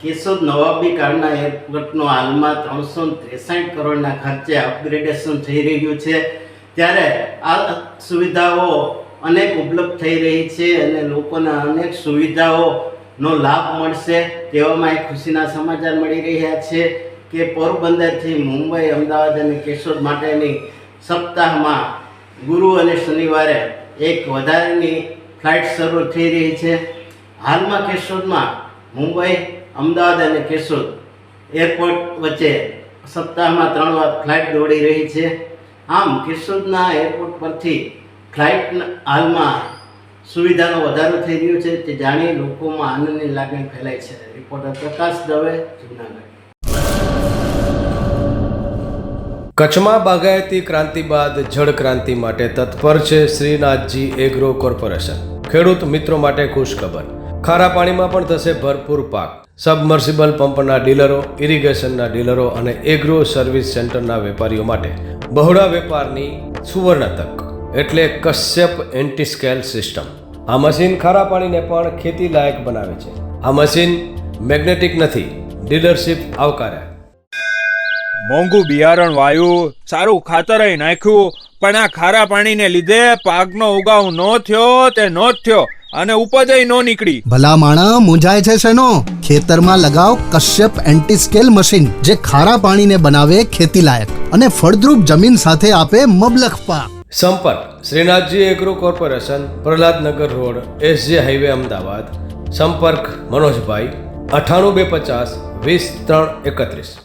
કેશોદ નવાબી કાળના એરપોર્ટનું હાલમાં 363 કરોડના ખર્ચે અપગ્રેડેશન થઈ રહ્યું છે, ત્યારે આ સુવિધાઓ અનેક ઉપલબ્ધ થઈ રહી છે અને લોકોને અનેક સુવિધાઓનો લાભ મળશે તેવામાં એક ખુશીના સમાચાર મળી રહ્યા છે કે પોરબંદરથી મુંબઈ, અમદાવાદ અને કેશોદ માટેની સપ્તાહમાં ગુરુ અને શનિવારે એક વધારાની ફ્લાઇટ શરૂ થઈ રહી છે. હાલમાં કેશોદમાં મુંબઈ, અમદાવાદ અને કેશોદ એરપોર્ટ વચ્ચે સપ્તાહમાં 3 વાર ફ્લાઇટ દોડી રહી છે. આમ કેશોદના એરપોર્ટ પરથી ફ્લાઇટ હાલમાં સુવિધાનો વધારો થઈ રહ્યો છે તે જાણી લોકોમાં આનંદની લાગણી ફેલાય છે. રિપોર્ટર પ્રકાશ દવે, જૂનાગઢ. કચ્છમાં બાગાયતી ક્રાંતિ બાદ જળ ક્રાંતિ માટે તત્પર છે શ્રીનાથજી એગ્રો કોર્પોરેશન. ખેડૂત મિત્રો માટે ખુશખબર, ખારા પાણીમાં પણ થશે ભરપૂર પાક. સબમર્સિબલ પંપના ડીલરો, ઇરિગેશનના ડીલરો અને એગ્રો સર્વિસ સેન્ટરના વેપારીઓ માટે બહોળા વેપારની સુવર્ણ તક એટલે કશ્યપ એન્ટી-સ્કેલ સિસ્ટમ. આ મશીન ખારા પાણીને પણ ખેતી લાયક બનાવે છે. આ મશીન મેગ્નેટિક નથી, ડીલરશીપ આવકાર્યા. મોંઘું બિયારણ વાયું, સારું ખાતરય નાખ્યું, પણ આ ખારા પાણીને લીધે પાકનો ઉગાવ નો થયો તે નો જ થયો અને ઉપજય નો નીકળી. ભલા માણા મૂંઝાય છે શેનો? ખેતરમાં લગાવ કશ્યપ એન્ટી-સ્કેલ મશીન, જે ખારા પાણીને બનાવે ખેતી લાયક અને ફળદ્રુપ જમીન સાથે આપે મબલખ પાક. સંપર્ક Shrinathji agro corporation, Prahlad Nagar road, SJ highway, Ahmedabad. સંપર્ક મનોજભાઈ 98 250 20 331.